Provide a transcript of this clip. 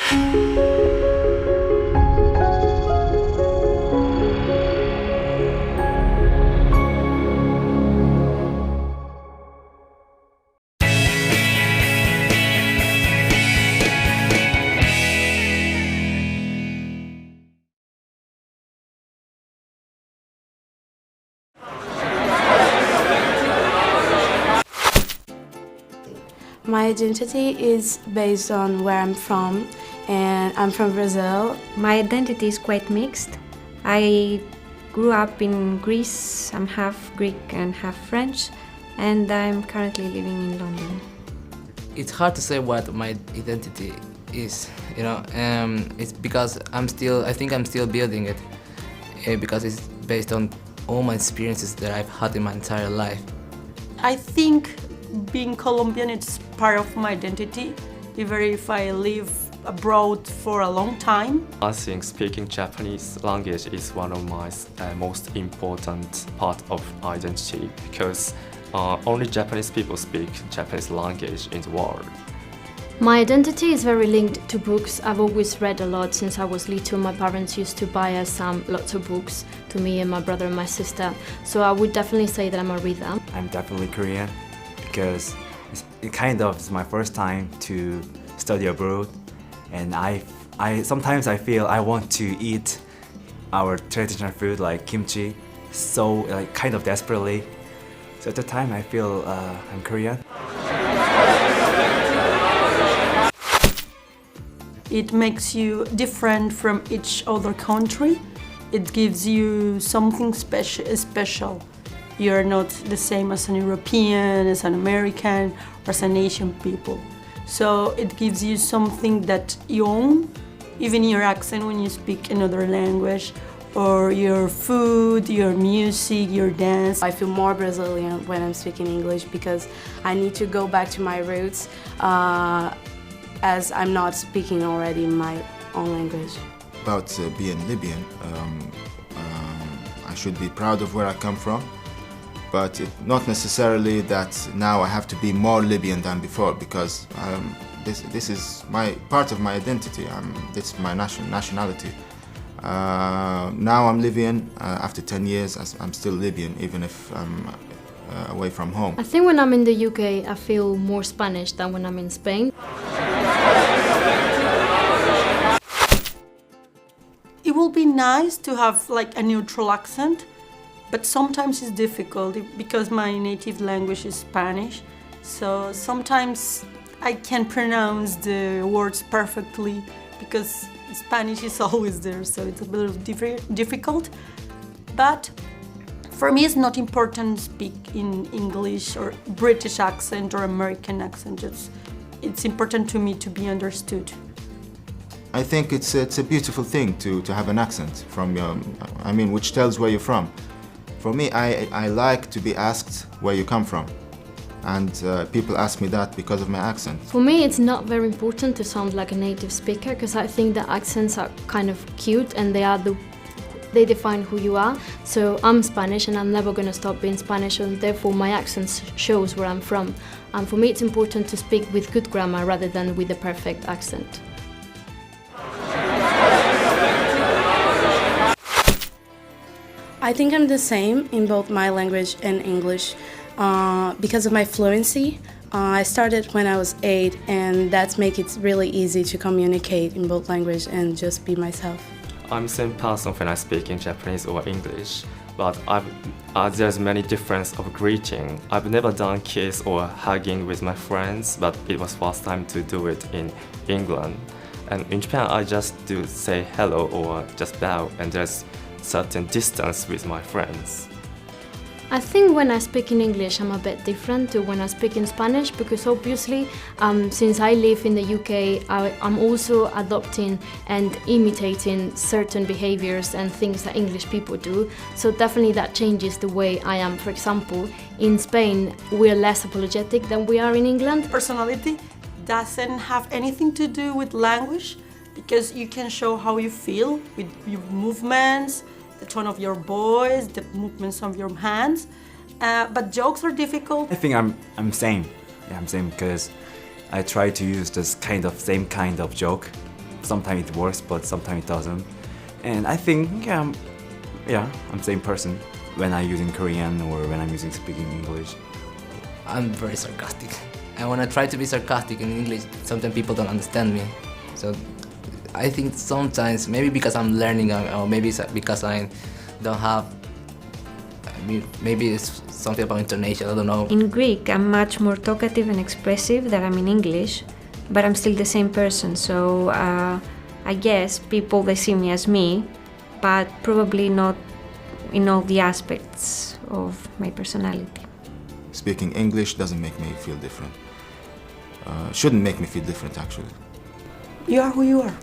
My identity is based on where I'm from, and I'm from Brazil. My identity is quite mixed. I grew up in Greece, I'm half Greek and half French, and I'm currently living in London. It's hard to say what my identity is, it's because I think I'm still building it, because it's based on all my experiences that I've had in my entire life. I think being Colombian is part of my identity, even if I live abroad for a long time. I think speaking Japanese language is one of my most important part of identity, because only Japanese people speak Japanese language in the world. My identity is very linked to books. I've always read a lot since I was little. My parents used to buy us lots of books to me and my brother and my sister. So I would definitely say that I'm a reader. I'm definitely Korean because it kind of is my first time to study abroad, and I sometimes I feel I want to eat our traditional food like kimchi, so kind of desperately. So at the time I feel I'm Korean. It makes you different from each other country. It gives you something special. You're not the same as an European, as an American, or as an Asian people. So it gives you something that you own, even your accent when you speak another language, or your food, your music, your dance. I feel more Brazilian when I'm speaking English because I need to go back to my roots as I'm not speaking already my own language. About being Libyan, I should be proud of where I come from, but not necessarily that now I have to be more Libyan than before, because this is part of my identity. This is my nationality. Now I'm Libyan. After 10 years, I'm still Libyan, even if I'm away from home. I think when I'm in the UK, I feel more Spanish than when I'm in Spain. It will be nice to have like a neutral accent, but sometimes it's difficult because my native language is Spanish. So sometimes I can't pronounce the words perfectly because Spanish is always there, so it's a little difficult. But for me, it's not important to speak in English or British accent or American accent. It's important to me to be understood. I think it's a beautiful thing to have an accent from which tells where you're from. For me, I like to be asked where you come from, and people ask me that because of my accent. For me, it's not very important to sound like a native speaker because I think that accents are kind of cute and they define who you are. So I'm Spanish and I'm never going to stop being Spanish, and therefore my accent shows where I'm from. And for me, it's important to speak with good grammar rather than with a perfect accent. I think I'm the same in both my language and English because of my fluency. I started when I was 8, and that makes it really easy to communicate in both language and just be myself. I'm the same person when I speak in Japanese or English, but there's many differences of greeting. I've never done kiss or hugging with my friends, but it was first time to do it in England. And in Japan, I just do say hello or just bow, and there's certain distance with my friends. I think when I speak in English, I'm a bit different to when I speak in Spanish because obviously, since I live in the UK, I'm also adopting and imitating certain behaviors and things that English people do. So definitely that changes the way I am. For example, in Spain, we're less apologetic than we are in England. Personality doesn't have anything to do with language because you can show how you feel with your movements, the tone of your voice, the movements of your hands, but jokes are difficult. I think I'm same. Yeah, I'm same because I try to use this same kind of joke. sometimes it works, but sometimes it doesn't. And I think, I'm the same person when I'm using Korean or when I'm speaking English. I'm very sarcastic. And when I try to be sarcastic in English, sometimes people don't understand me. So I think sometimes, maybe because I'm learning, or maybe it's because I don't have, maybe it's something about intonation, I don't know. In Greek, I'm much more talkative and expressive than I'm in English, but I'm still the same person. So I guess people, they see me as me, but probably not in all the aspects of my personality. Speaking English doesn't make me feel different. Shouldn't make me feel different, actually. You are who you are.